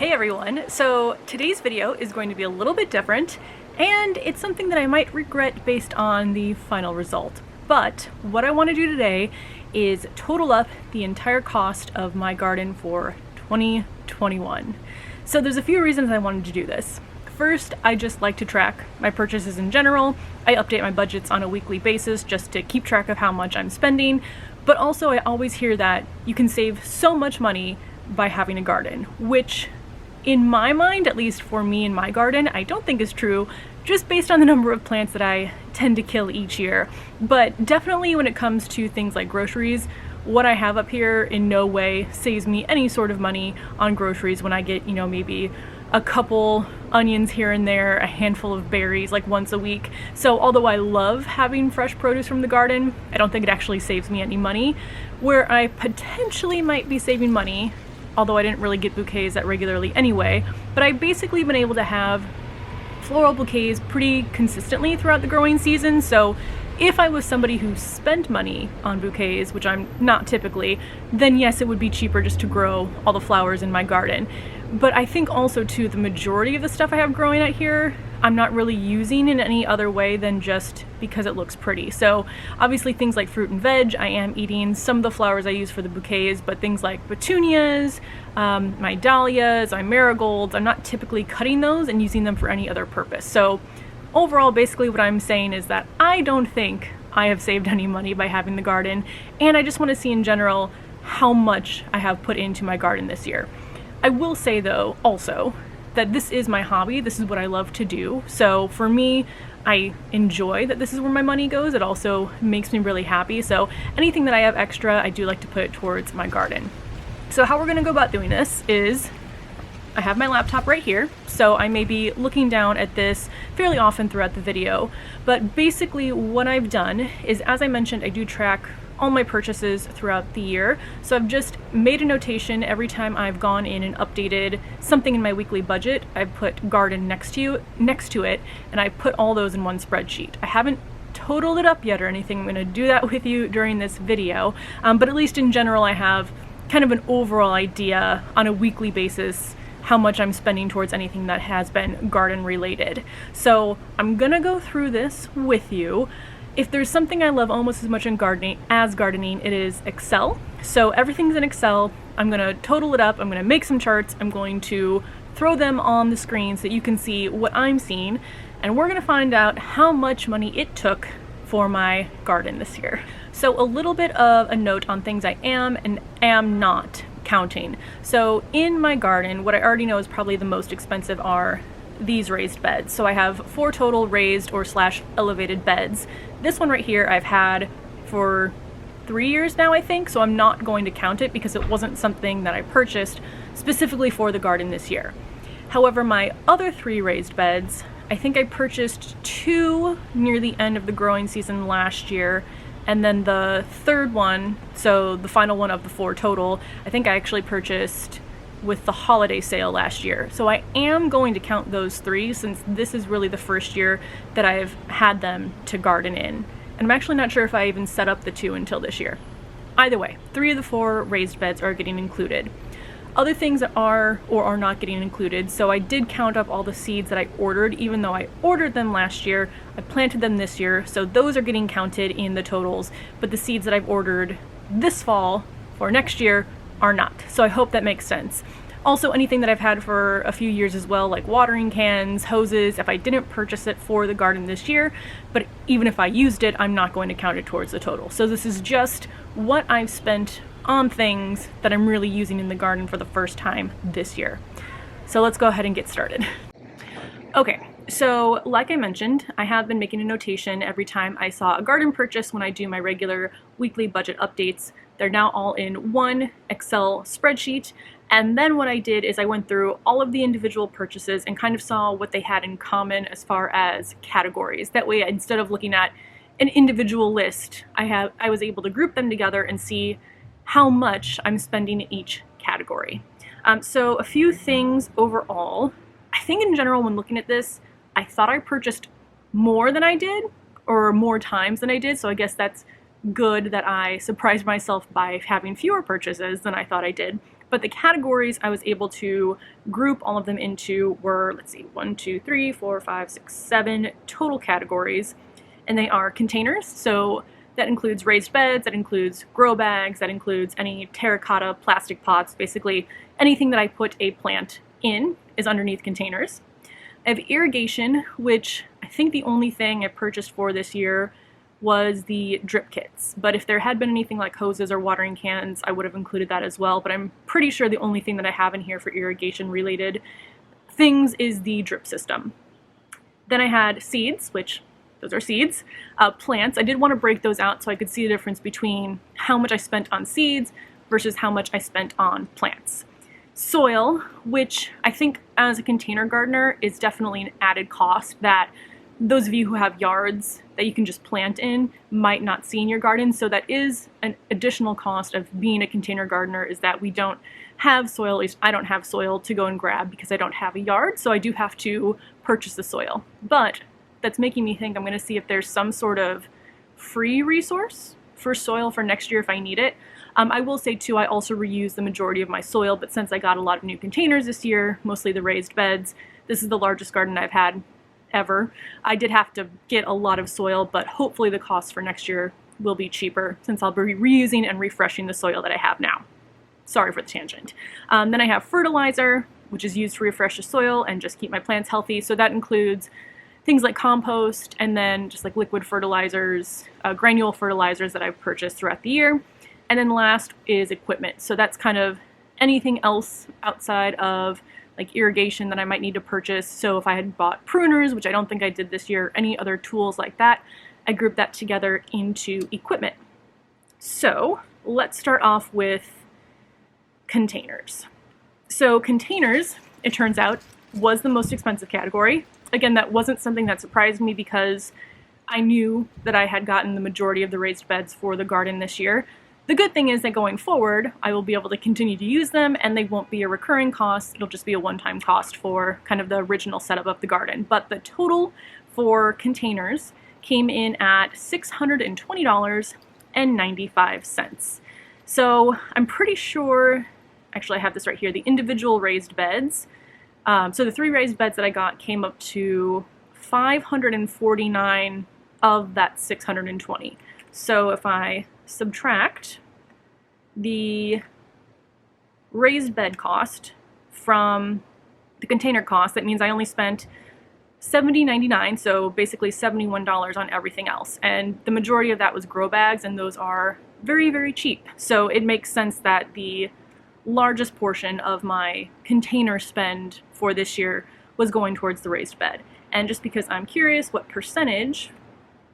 Hey everyone! So today's video is going to be a little bit different, and it's something that I might regret based on the final result. But what I want to do today is total up the entire cost of my garden for 2021. So there's a few reasons I wanted to do this. First, I just like to track my purchases in general. I update my budgets on a weekly basis just to keep track of how much I'm spending. But also I always hear that you can save so much money by having a garden, which in my mind, at least for me in my garden, I don't think is true, just based on the number of plants that I tend to kill each year. But definitely when it comes to things like groceries, what I have up here in no way saves me any sort of money on groceries when I get, maybe a couple onions here and there, a handful of berries like once a week. So although I love having fresh produce from the garden, I don't think it actually saves me any money. Where I potentially might be saving money, although I didn't really get bouquets that regularly anyway, but I've basically been able to have floral bouquets pretty consistently throughout the growing season. So if I was somebody who spent money on bouquets, which I'm not typically, then yes, it would be cheaper just to grow all the flowers in my garden. But I think also too, the majority of the stuff I have growing out here, I'm not really using in any other way than just because it looks pretty. So obviously things like fruit and veg, I am eating. Some of the flowers I use for the bouquets, but things like petunias, my dahlias, my marigolds, I'm not typically cutting those and using them for any other purpose. So overall, basically what I'm saying is that I don't think I have saved any money by having the garden, and I just want to see in general how much I have put into my garden this year. I will say though, also, that this is my hobby, this is what I love to do, so for me, I enjoy that this is where my money goes. It also makes me really happy, so anything that I have extra, I do like to put it towards my garden. So how we're going to go about doing this is, I have my laptop right here, so I may be looking down at this fairly often throughout the video, but basically what I've done is, as I mentioned, I do track all my purchases throughout the year. So I've just made a notation every time I've gone in and updated something in my weekly budget. I've put garden next to it, and I put all those in one spreadsheet. I haven't totaled it up yet or anything. I'm going to do that with you during this video, but at least in general I have kind of an overall idea on a weekly basis how much I'm spending towards anything that has been garden related. So I'm gonna go through this with you. If there's something I love almost as much in gardening as gardening, it is Excel. So everything's in Excel. I'm gonna total it up, I'm gonna make some charts, I'm going to throw them on the screen so that you can see what I'm seeing, and we're gonna find out how much money it took for my garden this year. So a little bit of a note on things I am and am not counting. So in my garden, what I already know is probably the most expensive are these raised beds. So I have 4 total raised or / elevated beds. This one right here I've had for 3 years now, I think, so I'm not going to count it because it wasn't something that I purchased specifically for the garden this year. However, my other 3 raised beds, I think I purchased 2 near the end of the growing season last year, and then the third one, so the final one of the 4 total, I think I actually purchased with the holiday sale last year. So I am going to count those 3 since this is really the first year that I've had them to garden in. And I'm actually not sure if I even set up the 2 until this year. Either way, 3 of the 4 raised beds are getting included. Other things that are or are not getting included, so I did count up all the seeds that I ordered. Even though I ordered them last year, I planted them this year, so those are getting counted in the totals, but the seeds that I've ordered this fall for next year are not. So I hope that makes sense. Also, anything that I've had for a few years as well, like watering cans, hoses, if I didn't purchase it for the garden this year, but even if I used it, I'm not going to count it towards the total. So this is just what I've spent on things that I'm really using in the garden for the first time this year. So let's go ahead and get started. Okay, so like I mentioned, I have been making a notation every time I saw a garden purchase when I do my regular weekly budget updates. They're now all in one Excel spreadsheet. And then what I did is I went through all of the individual purchases and kind of saw what they had in common as far as categories. That way, instead of looking at an individual list, I was able to group them together and see how much I'm spending in each category. So a few things overall. I think in general when looking at this, I thought I purchased more than I did, or more times than I did, so I guess that's good that I surprised myself by having fewer purchases than I thought I did. But the categories I was able to group all of them into were, let's see, 1, 2, 3, 4, 5, 6, 7 total categories. And they are containers, so that includes raised beds, that includes grow bags, that includes any terracotta plastic pots. Basically anything that I put a plant in is underneath containers. I have irrigation, which I think the only thing I purchased for this year was the drip kits. But if there had been anything like hoses or watering cans, I would have included that as well. But I'm pretty sure the only thing that I have in here for irrigation related things is the drip system. Then I had seeds, which those are seeds. Plants, I did want to break those out so I could see the difference between how much I spent on seeds versus how much I spent on plants. Soil, which I think as a container gardener is definitely an added cost that those of you who have yards that you can just plant in might not see in your garden. So that is an additional cost of being a container gardener, is that we don't have soil, at least I don't have soil to go and grab because I don't have a yard. So I do have to purchase the soil. But that's making me think I'm going to see if there's some sort of free resource for soil for next year if I need it. I will say too, I also reuse the majority of my soil, but since I got a lot of new containers this year, mostly the raised beds, this is the largest garden I've had ever. I did have to get a lot of soil, but hopefully the cost for next year will be cheaper since I'll be reusing and refreshing the soil that I have now. Sorry for the tangent. Then I have fertilizer, which is used to refresh the soil and just keep my plants healthy. So that includes things like compost and then just like liquid fertilizers, granule fertilizers that I've purchased throughout the year. And then last is equipment. So that's kind of anything else outside of like irrigation that I might need to purchase. So if I had bought pruners, which I don't think I did this year, any other tools like that, I grouped that together into equipment. So let's start off with containers. So containers, it turns out, was the most expensive category. Again, that wasn't something that surprised me because I knew that I had gotten the majority of the raised beds for the garden this year. The good thing is that going forward, I will be able to continue to use them and they won't be a recurring cost. It'll just be a one-time cost for kind of the original setup of the garden. But the total for containers came in at $620.95. So I'm pretty sure, actually I have this right here, the individual raised beds. So the 3 raised beds that I got came up to $549 of that $620. So if I subtract the raised bed cost from the container cost, that means I only spent $70.99, so basically $71 on everything else. And the majority of that was grow bags, and those are very, very cheap. So it makes sense that the largest portion of my container spend for this year was going towards the raised bed. And just because I'm curious what percentage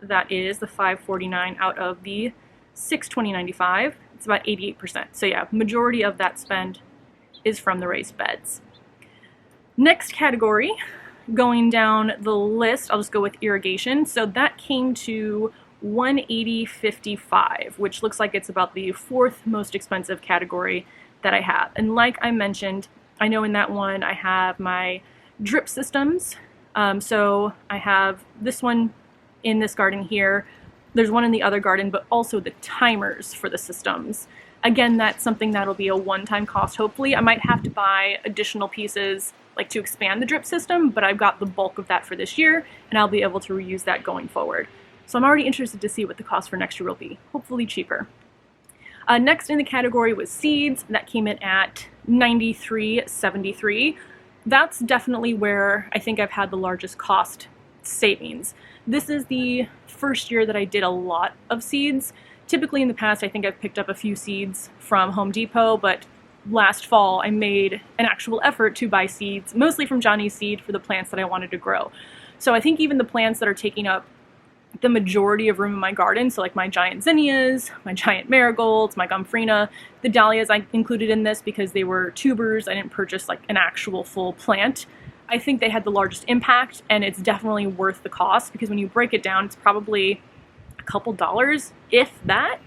that is, the $549 out of the $620.95, it's about 88%. So yeah, majority of that spend is from the raised beds. Next category, going down the list, I'll just go with irrigation. So that came to $180.55, which looks like it's about the 4th most expensive category that I have. And like I mentioned, I know in that one I have my drip systems. So I have this one in this garden here. There's one in the other garden, but also the timers for the systems. Again, that's something that'll be a one-time cost, hopefully. I might have to buy additional pieces like to expand the drip system, but I've got the bulk of that for this year, and I'll be able to reuse that going forward. So I'm already interested to see what the cost for next year will be. Hopefully cheaper. Next in the category was seeds. That came in at $93.73. That's definitely where I think I've had the largest cost savings. This is the first year that I did a lot of seeds. Typically in the past, I think I've picked up a few seeds from Home Depot, but last fall I made an actual effort to buy seeds, mostly from Johnny's Seed, for the plants that I wanted to grow. So I think even the plants that are taking up the majority of room in my garden, so like my giant zinnias, my giant marigolds, my gomphrena, the dahlias I included in this because they were tubers. I didn't purchase like an actual full plant. I think they had the largest impact, and it's definitely worth the cost because when you break it down, it's probably a couple dollars, if that,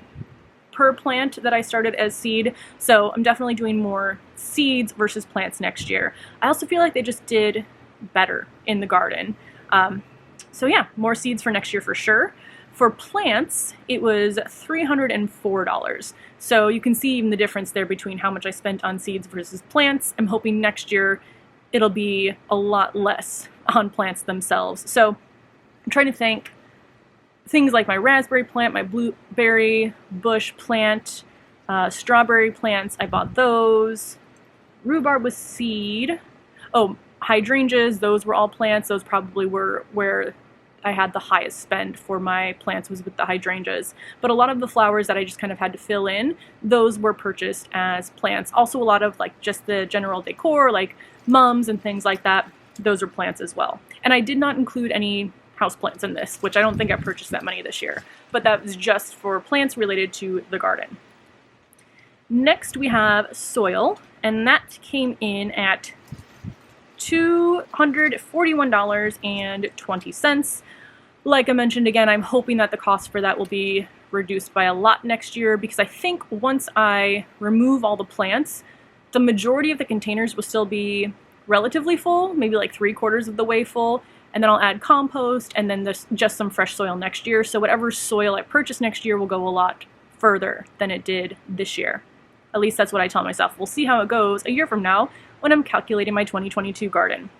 per plant that I started as seed. So I'm definitely doing more seeds versus plants next year. I also feel like they just did better in the garden. So yeah, more seeds for next year for sure. For plants, it was $304. So you can see even the difference there between how much I spent on seeds versus plants. I'm hoping next year it'll be a lot less on plants themselves. So I'm trying to think things like my raspberry plant, my blueberry bush plant, strawberry plants, I bought those. Rhubarb was seed. Oh, hydrangeas, those were all plants. Those probably were where I had the highest spend for my plants, was with the hydrangeas. But a lot of the flowers that I just kind of had to fill in, those were purchased as plants. Also a lot of like just the general decor, like mums and things like that, those are plants as well. And I did not include any house plants in this, which I don't think I purchased that many this year, but that was just for plants related to the garden. Next we have soil, and that came in at $241.20. Like I mentioned again, I'm hoping that the cost for that will be reduced by a lot next year, because I think once I remove all the plants, the majority of the containers will still be relatively full, maybe like 3/4 of the way full, and then I'll add compost and then there's just some fresh soil next year. So whatever soil I purchase next year will go a lot further than it did this year. At least that's what I tell myself. We'll see how it goes a year from now when I'm calculating my 2022 garden.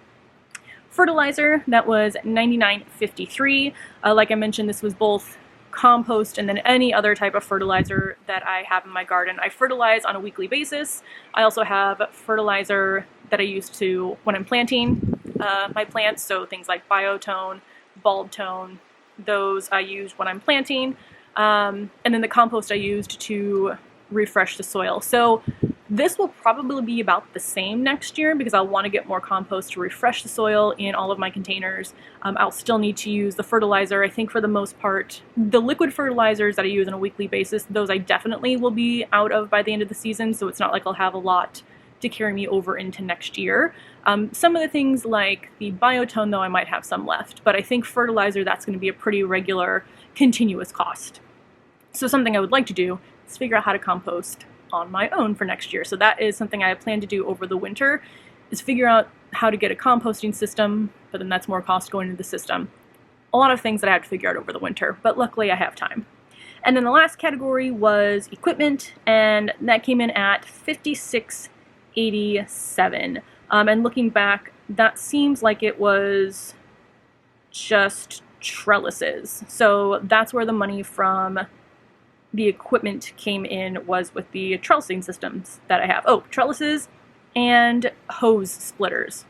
Fertilizer, that was $99.53. Like I mentioned, this was both compost and then any other type of fertilizer that I have in my garden. I fertilize on a weekly basis. I also have fertilizer that I use when I'm planting my plants, so things like biotone, bulb tone, those I use when I'm planting. And then the compost I used to refresh the soil. So this will probably be about the same next year, because I'll want to get more compost to refresh the soil in all of my containers. I'll still need to use the fertilizer. I think for the most part, the liquid fertilizers that I use on a weekly basis, those I definitely will be out of by the end of the season, so it's not like I'll have a lot to carry me over into next year. Some of the things like the biotone, though, I might have some left, but I think fertilizer, that's going to be a pretty regular, continuous cost. So something I would like to do is figure out how to compost on my own for next year. So that is something I plan to do over the winter, is figure out how to get a composting system, but then that's more cost going into the system. A lot of things that I have to figure out over the winter, but luckily I have time. And then the last category was equipment, and that came in at $56.87. And looking back, that seems like it was just trellises. So that's where the money from the equipment came in, was with the trellising systems that I have. Oh, trellises and hose splitters.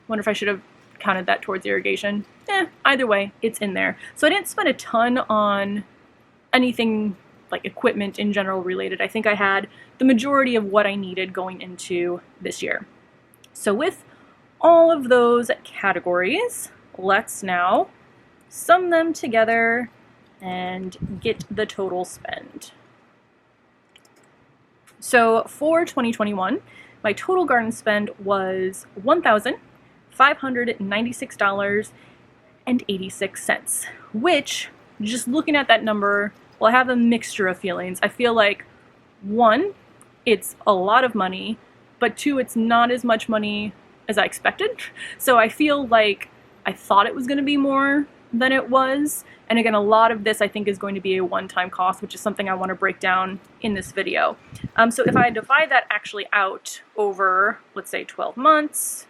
Wonder if I should have counted that towards irrigation. Either way, it's in there. So I didn't spend a ton on anything like equipment in general related. I think I had the majority of what I needed going into this year. So with all of those categories, let's now sum them together and get the total spend. So for 2021, my total garden spend was $1,596.86, which, just looking at that number, well, I have a mixture of feelings. I feel like, one, it's a lot of money, but two, it's not as much money as I expected. So I feel like I thought it was going to be more than it was. And again, a lot of this I think is going to be a one-time cost, which is something I want to break down in this video. So if I divide that actually out over, let's say 12 months,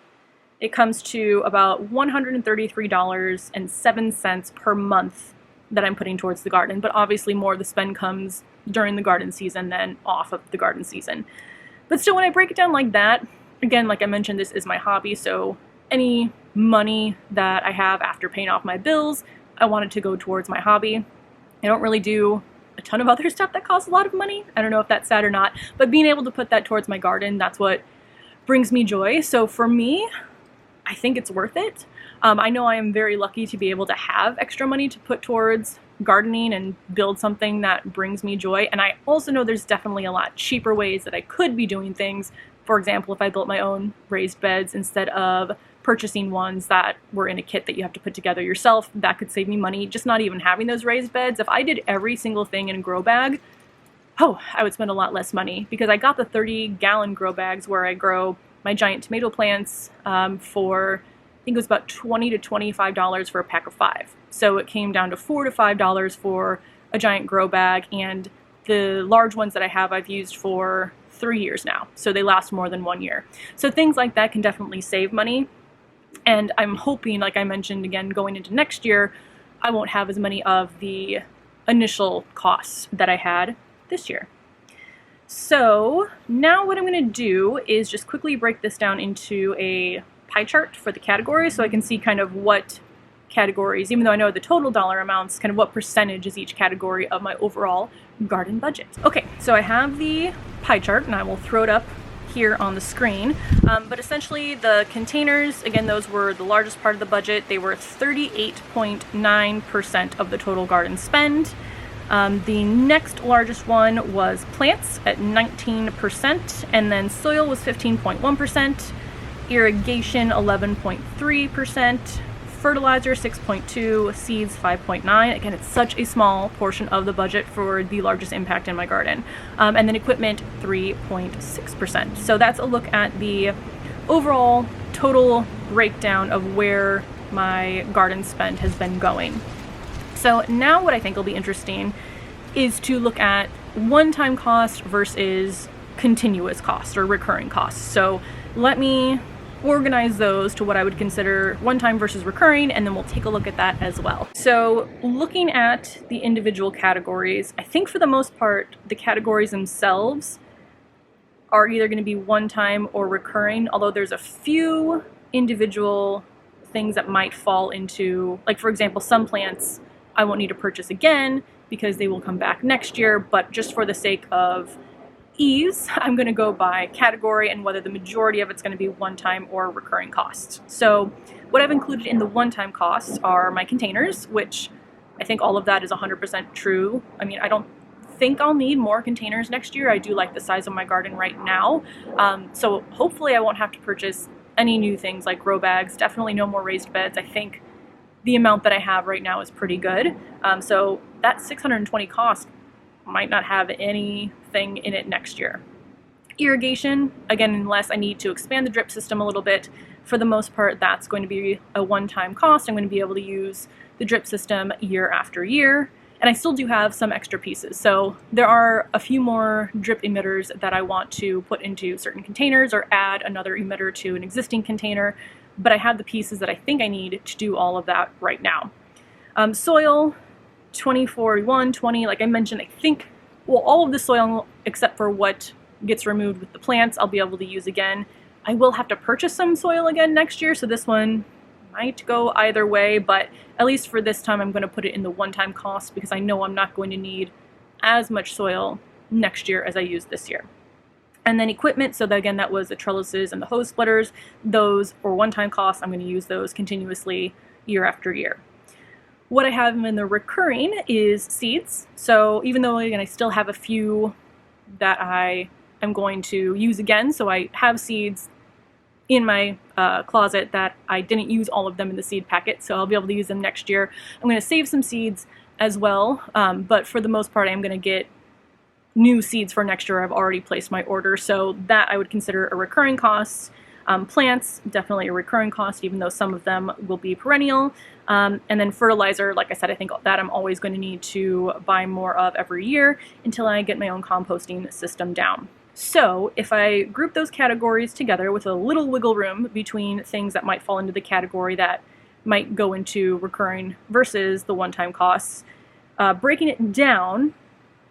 it comes to about $133.07 per month that I'm putting towards the garden. But obviously more of the spend comes during the garden season than off of the garden season. But still, when I break it down like that, again, like I mentioned, this is my hobby, so any money that I have after paying off my bills, I want it to go towards my hobby. I don't really do a ton of other stuff that costs a lot of money. I don't know if that's sad or not, but being able to put that towards my garden, that's what brings me joy. So for me, I think it's worth it. I know I am very lucky to be able to have extra money to put towards gardening and build something that brings me joy. And I also know there's definitely a lot cheaper ways that I could be doing things. For example, if I built my own raised beds instead of purchasing ones that were in a kit that you have to put together yourself, that could save me money. Just not even having those raised beds. If I did every single thing in a grow bag, I would spend a lot less money, because I got the 30-gallon grow bags where I grow my giant tomato plants for think it was about $20 to $25 for a pack of 5. So it came down to $4 to $5 for a giant grow bag, and the large ones that I have I've used for 3 years now, so they last more than 1 year. So things like that can definitely save money, and I'm hoping, like I mentioned again, going into next year, I won't have as many of the initial costs that I had this year. So now what I'm going to do is just quickly break this down into a pie chart for the categories so I can see kind of what categories, even though I know the total dollar amounts, kind of what percentage is each category of my overall garden budget. Okay, so I have the pie chart and I will throw it up here on the screen, but essentially the containers, again, those were the largest part of the budget. They were 38.9% of the total garden spend. The next largest one was plants at 19%, and then soil was 15.1%, irrigation 11.3%, fertilizer 6.2%, seeds 5.9%. Again, it's such a small portion of the budget for the largest impact in my garden. And then equipment 3.6%. So that's a look at the overall total breakdown of where my garden spend has been going. So now what I think will be interesting is to look at one-time cost versus continuous cost or recurring costs. So let me organize those to what I would consider one-time versus recurring, and then we'll take a look at that as well. So looking at the individual categories, I think for the most part, the categories themselves are either going to be one-time or recurring, although there's a few individual things that might fall into, like for example, some plants I won't need to purchase again because they will come back next year, but just for the sake of ease, I'm going to go by category and whether the majority of it's going to be one-time or recurring costs. So what I've included in the one-time costs are my containers, which I think all of that is 100% true. I mean, I don't think I'll need more containers next year. I do like the size of my garden right now. So hopefully I won't have to purchase any new things like grow bags, definitely no more raised beds. I think the amount that I have right now is pretty good. So that $620 cost might not have anything in it next year. Irrigation, again, unless I need to expand the drip system a little bit, for the most part, that's going to be a one-time cost. I'm going to be able to use the drip system year after year, and I still do have some extra pieces. So there are a few more drip emitters that I want to put into certain containers or add another emitter to an existing container, but I have the pieces that I think I need to do all of that right now. Soil, 2041, 20, like I mentioned, I think, well, all of the soil except for what gets removed with the plants, I'll be able to use again. I will have to purchase some soil again next year, so this one might go either way, but at least for this time I'm going to put it in the one-time cost because I know I'm not going to need as much soil next year as I used this year. And then equipment, so that, again, that was the trellises and the hose splitters. Those for one-time costs, I'm going to use those continuously year after year. What I have in the recurring is seeds. So even though, again, I still have a few that I am going to use again, so I have seeds in my closet that I didn't use all of them in the seed packet, so I'll be able to use them next year. I'm going to save some seeds as well, but for the most part, I'm going to get new seeds for next year. I've already placed my order, so that I would consider a recurring cost. Plants, definitely a recurring cost, even though some of them will be perennial. And then fertilizer, like I said, I think that I'm always going to need to buy more of every year until I get my own composting system down. So if I group those categories together with a little wiggle room between things that might fall into the category that might go into recurring versus the one-time costs, breaking it down,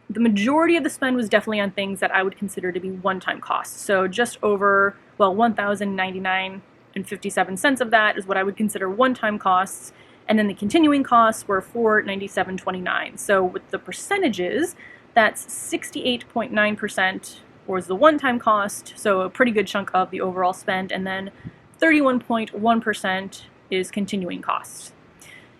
the majority of the spend was definitely on things that I would consider to be one-time costs. So just over, well, $1,099.57 of that is what I would consider one-time costs. And then the continuing costs were $497.29. So with the percentages, that's 68.9% was the one-time cost, so a pretty good chunk of the overall spend, and then 31.1% is continuing costs.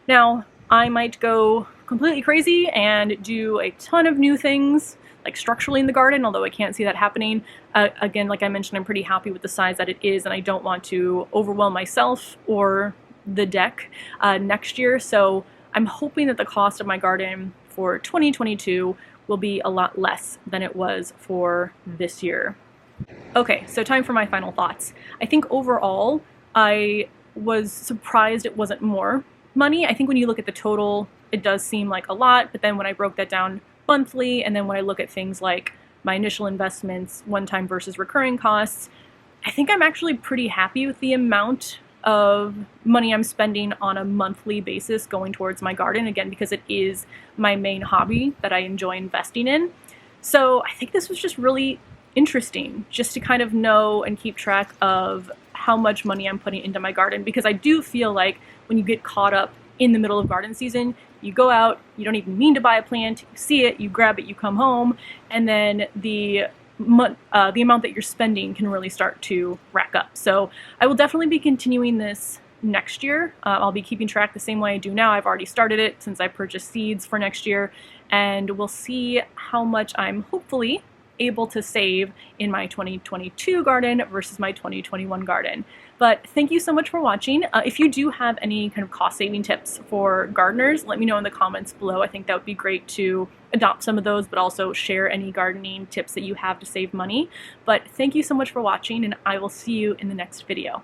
Now, I might go completely crazy and do a ton of new things, like structurally in the garden, although I can't see that happening. Again, like I mentioned, I'm pretty happy with the size that it is, and I don't want to overwhelm myself or the deck next year, so I'm hoping that the cost of my garden for 2022 will be a lot less than it was for this year. Okay, so time for my final thoughts. I think overall, I was surprised it wasn't more money. I think when you look at the total, it does seem like a lot, but then when I broke that down monthly, and then when I look at things like my initial investments, one-time versus recurring costs, I think I'm actually pretty happy with the amount of money I'm spending on a monthly basis going towards my garden, again, because it is my main hobby that I enjoy investing in. So I think this was just really interesting just to kind of know and keep track of how much money I'm putting into my garden, because I do feel like when you get caught up in the middle of garden season, you go out, you don't even mean to buy a plant, you see it, you grab it, you come home, and then the amount that you're spending can really start to rack up. So I will definitely be continuing this next year. I'll be keeping track the same way I do now. I've already started it since I purchased seeds for next year, and we'll see how much I'm hopefully able to save in my 2022 garden versus my 2021 garden. But thank you so much for watching. If you do have any kind of cost-saving tips for gardeners, let me know in the comments below. I think that would be great to adopt some of those, but also share any gardening tips that you have to save money. But thank you so much for watching, and I will see you in the next video.